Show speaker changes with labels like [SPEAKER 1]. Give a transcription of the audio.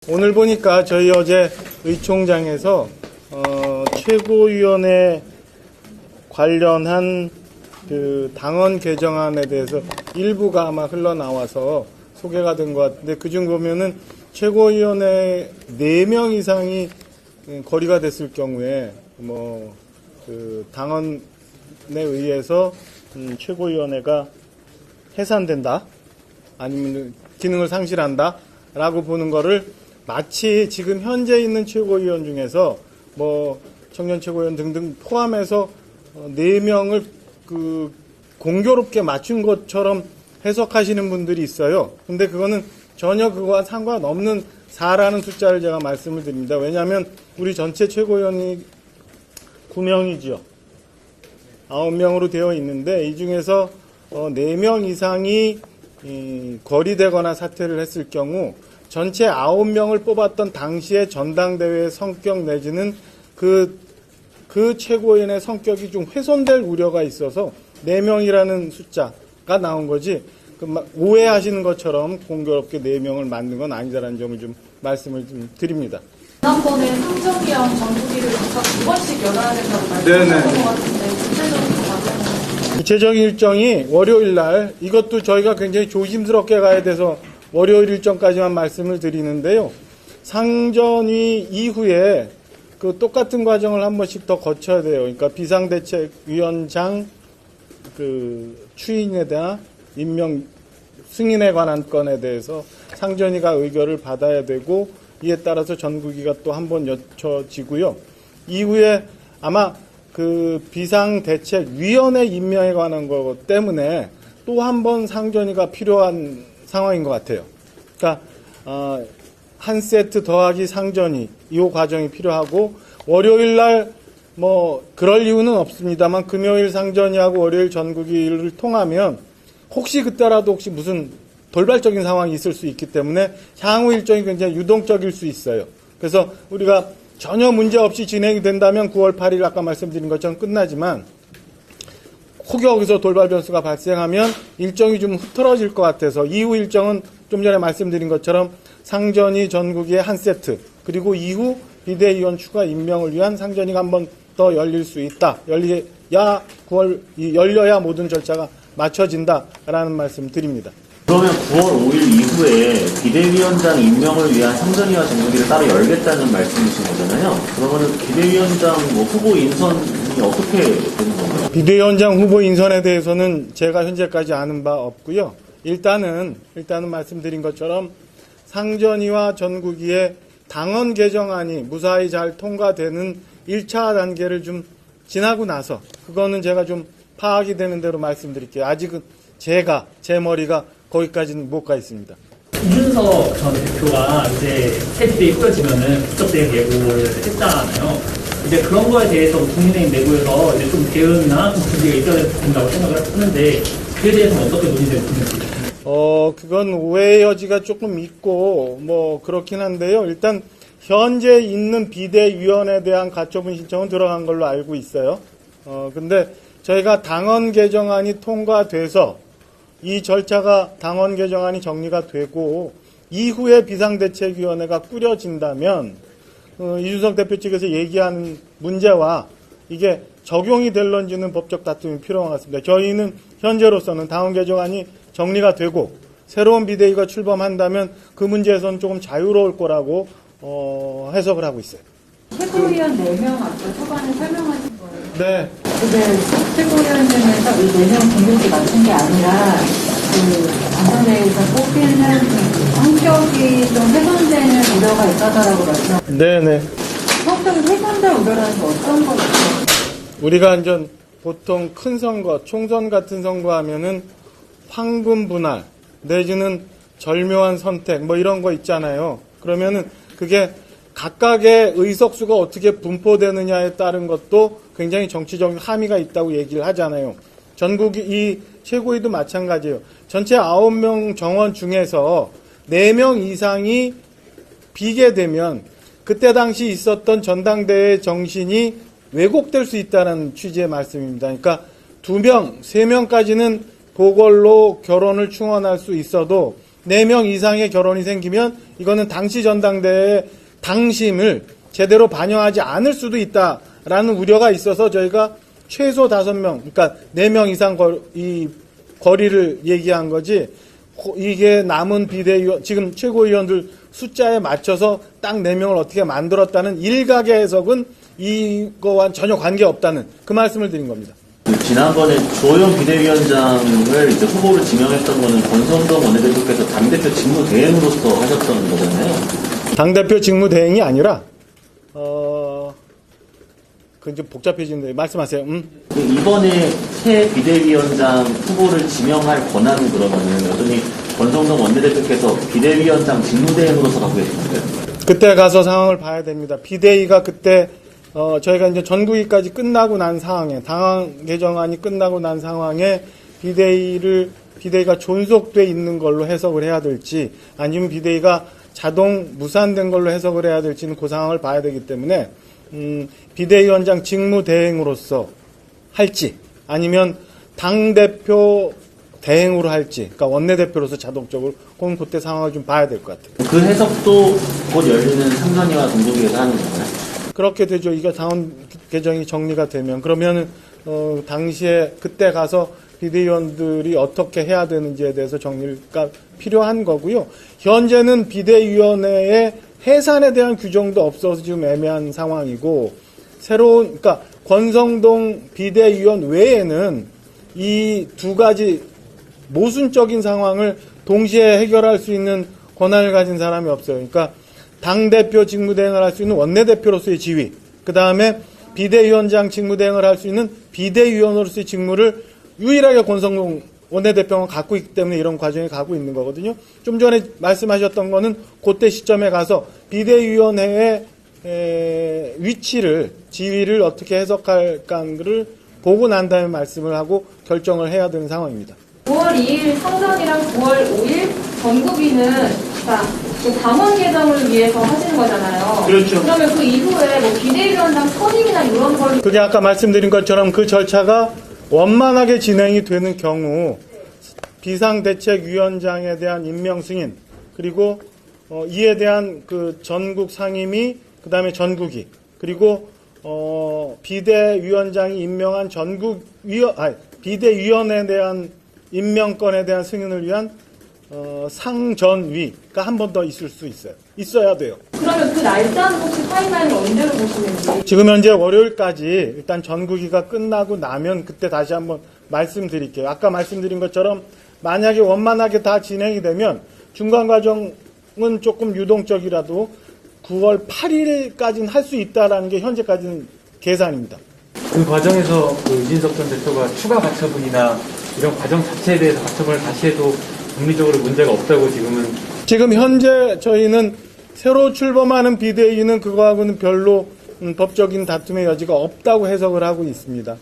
[SPEAKER 1] 오늘 보니까 저희 어제 의총장에서 최고위원회 관련한 그 당헌 개정안에 대해서 일부가 아마 흘러나와서 소개가 된 것 같은데, 그중 보면은 최고위원회 4명 이상이 거리가 됐을 경우에 그 당헌에 의해서 최고위원회가 해산된다, 아니면 기능을 상실한다 라고 보는 거를 마치 지금 현재 있는 최고위원 중에서 청년 최고위원 등등 포함해서 4명을 그 공교롭게 맞춘 것처럼 해석하시는 분들이 있어요. 근데 그거는 전혀 그거와 상관없는 4라는 숫자를 제가 말씀을 드립니다. 왜냐하면 우리 전체 최고위원이 9명이죠. 9명으로 되어 있는데, 이 중에서 4명 이상이 거리되거나 사퇴를 했을 경우 전체 9명을 뽑았던 당시의 전당대회의 성격 내지는 그 최고위원의 성격이 좀 훼손될 우려가 있어서 4명이라는 숫자가 나온 거지, 오해하시는 것처럼 공교롭게 4명을 만든 건 아니다라는 점을 좀 말씀을 좀 드립니다.
[SPEAKER 2] 지난번에 상정위원 정국이를 각각 2번씩 열어야 된다고 말씀하셨던 것 같은데, 구체적인 과정은?
[SPEAKER 1] 구체적인 일정이 월요일 날, 이것도 저희가 굉장히 조심스럽게 가야 돼서 월요일 일정까지만 말씀을 드리는데요. 상전위 이후에 그 똑같은 과정을 한 번씩 더 거쳐야 돼요. 그러니까 비상대책위원장 그 추인에 대한 임명 승인에 관한 건에 대해서 상전위가 의결을 받아야 되고, 이에 따라서 전국위가 또 한 번 여쳐지고요. 이후에 아마 그 비상대책위원회 임명에 관한 것 때문에 또 한 번 상전위가 필요한 상황인 것 같아요. 그러니까 한 세트 더하기 상전위, 이 과정이 필요하고, 월요일 날 그럴 이유는 없습니다만 금요일 상전위하고 월요일 전국위를 통하면 혹시 그때라도 혹시 무슨 돌발적인 상황이 있을 수 있기 때문에 향후 일정이 굉장히 유동적일 수 있어요. 그래서 우리가 전혀 문제 없이 진행이 된다면 9월 8일 아까 말씀드린 것처럼 끝나지만, 혹 여기서 돌발 변수가 발생하면 일정이 좀 흐트러질 것 같아서 이후 일정은 좀 전에 말씀드린 것처럼 상전위 전국위의 한 세트, 그리고 이후 비대위원 추가 임명을 위한 상전위가 한 번 더 열릴 수 있다. 열려야 모든 절차가 맞춰진다라는 말씀 드립니다.
[SPEAKER 3] 그러면 9월 5일 이후에 비대위원장 임명을 위한 상전위와 전국위를 따로 열겠다는 말씀이신 거잖아요. 그러면 비대위원장 후보 인선이 어떻게 되는 건가요?
[SPEAKER 1] 비대위원장 후보 인선에 대해서는 제가 현재까지 아는 바 없고요. 일단은 말씀드린 것처럼 상전위와 전국위의 당헌 개정안이 무사히 잘 통과되는 1차 단계를 좀 지나고 나서, 그거는 제가 좀 파악이 되는 대로 말씀드릴게요. 아직은 제 머리가 거기까지는 못 가 있습니다.
[SPEAKER 4] 이준석 전 대표가 이제 새 비대위 꾸려지면은 국적대행 예고를 했잖아요. 이제 그런 거에 대해서 국민의힘 내부에서 이제 좀 대응이나 좀 준비가 있어야 된다고 생각을 하는데, 그에 대해서는 어떻게 논의되고 있는지.
[SPEAKER 1] 그건 오해의 여지가 조금 있고 그렇긴 한데요. 일단 현재 있는 비대위원에 대한 가처분 신청은 들어간 걸로 알고 있어요. 근데 저희가 당헌 개정안이 통과돼서 이 절차가 당헌 개정안이 정리가 되고 이후에 비상대책위원회가 꾸려진다면 이준석 대표 측에서 얘기하는 문제와 이게 적용이 될런지는 법적 다툼이 필요한 것 같습니다. 저희는 현재로서는 당헌 개정안이 정리가 되고 새로운 비대위가 출범한다면 그 문제에서는 조금 자유로울 거라고 해석을 하고 있어요.
[SPEAKER 2] 최고위원 4명 아까 초반에 설명하신 거예요.
[SPEAKER 1] 네.
[SPEAKER 2] 근데 최고위원 중에서 이 4명 공격이 맞춘 게 아니라 그 당선대회에서 뽑히는 성격이 좀 훼손되는 우려가 있다라고 말씀하셨어요.
[SPEAKER 1] 네네.
[SPEAKER 2] 성격이 훼손될 우려라는 게 어떤 거죠?
[SPEAKER 1] 우리가 이제 보통 큰 선거, 총선 같은 선거 하면은 황금 분할 내지는 절묘한 선택 이런 거 있잖아요. 그러면은 그게 각각의 의석수가 어떻게 분포되느냐에 따른 것도 굉장히 정치적인 함의가 있다고 얘기를 하잖아요. 전국이 이 최고위도 마찬가지예요. 전체 9명 정원 중에서 4명 이상이 비게 되면 그때 당시 있었던 전당대회 정신이 왜곡될 수 있다는 취지의 말씀입니다. 그러니까 2명, 3명까지는 보궐로 결혼을 충원할 수 있어도 4명 이상의 결혼이 생기면 이거는 당시 전당대회의 당심을 제대로 반영하지 않을 수도 있다라는 우려가 있어서 저희가 최소 5명, 그러니까 4명 이상 이 거리를 얘기한 거지, 이게 남은 비대위원, 지금 최고위원들 숫자에 맞춰서 딱 4명을 어떻게 만들었다는 일각의 해석은 이거와 전혀 관계없다는 그 말씀을 드린 겁니다.
[SPEAKER 3] 지난번에 조영 비대위원장을 이제 후보로 지명했던 거는 권성동 원내대표께서 당대표 직무대행으로서 하셨던 거잖아요.
[SPEAKER 1] 당대표 직무대행이 아니라, 그건 좀 복잡해지는데, 말씀하세요.
[SPEAKER 3] 이번에 새 비대위원장 후보를 지명할 권한은 그러면은 여전히 권성동 원내대표께서 비대위원장 직무대행으로서 갖고 계시는데요.
[SPEAKER 1] 그때 가서 상황을 봐야 됩니다. 비대위가 그때 저희가 이제 전국위까지 끝나고 난 상황에, 당헌 개정안이 끝나고 난 상황에 비대위가 존속돼 있는 걸로 해석을 해야 될지, 아니면 비대위가 자동 무산된 걸로 해석을 해야 될지는 그 상황을 봐야 되기 때문에 비대위원장 직무대행으로서 할지, 아니면 당대표 대행으로 할지, 그러니까 원내대표로서 자동적으로, 그건 그때 상황을 좀 봐야 될 것 같아요.
[SPEAKER 3] 그 해석도 곧 열리는 삼선위와 동조위에서 하는 건가요?
[SPEAKER 1] 그렇게 되죠. 이게 당헌 개정이 정리가 되면. 그러면은, 당시에 그때 가서 비대위원들이 어떻게 해야 되는지에 대해서 정리가 필요한 거고요. 현재는 비대위원회의 해산에 대한 규정도 없어서 지금 애매한 상황이고, 그러니까 권성동 비대위원 외에는 이 두 가지 모순적인 상황을 동시에 해결할 수 있는 권한을 가진 사람이 없어요. 그러니까 당대표 직무대행을 할 수 있는 원내대표로서의 지위, 그 다음에 비대위원장 직무대행을 할 수 있는 비대위원으로서의 직무를 유일하게 권성동 원내대표가 갖고 있기 때문에 이런 과정이 가고 있는 거거든요. 좀 전에 말씀하셨던 거는 그때 시점에 가서 비대위원회의 위치를, 지위를 어떻게 해석할까를 보고 난 다음에 말씀을 하고 결정을 해야 되는 상황입니다.
[SPEAKER 5] 9월 2일 상정이랑 9월 5일 전국위는 그 당원 개정을 위해서 하시는 거잖아요.
[SPEAKER 3] 그렇죠.
[SPEAKER 5] 그러면 그 이후에 뭐 비대위원장 선임이나 이런 걸
[SPEAKER 1] 그게 아까 말씀드린 것처럼 그 절차가 원만하게 진행이 되는 경우 비상대책위원장에 대한 임명 승인, 그리고 이에 대한 그 전국 상임위, 그 다음에 전국위, 그리고 비대위원장이 임명한 비대위원회에 대한 임명권에 대한 승인을 위한 상전위가 한 번 더 있을 수 있어요. 있어야 돼요.
[SPEAKER 5] 그러면 그 날짜는 혹시 타임라인을 언제로 보시는지?
[SPEAKER 1] 지금 현재 월요일까지 일단 전국위가 끝나고 나면 그때 다시 한번 말씀드릴게요. 아까 말씀드린 것처럼 만약에 원만하게 다 진행이 되면 중간 과정은 조금 유동적이라도 9월 8일까지는 할 수 있다라는 게 현재까지는 계산입니다.
[SPEAKER 6] 그 과정에서 이진석 전 대표가 추가 가처분이나 이런 과정 자체에 대해서 가처분을 다시 해도 법리적으로 문제가 없다고
[SPEAKER 1] 지금 현재 저희는 새로 출범하는 비대위는 그거하고는 별로 법적인 다툼의 여지가 없다고 해석을 하고 있습니다.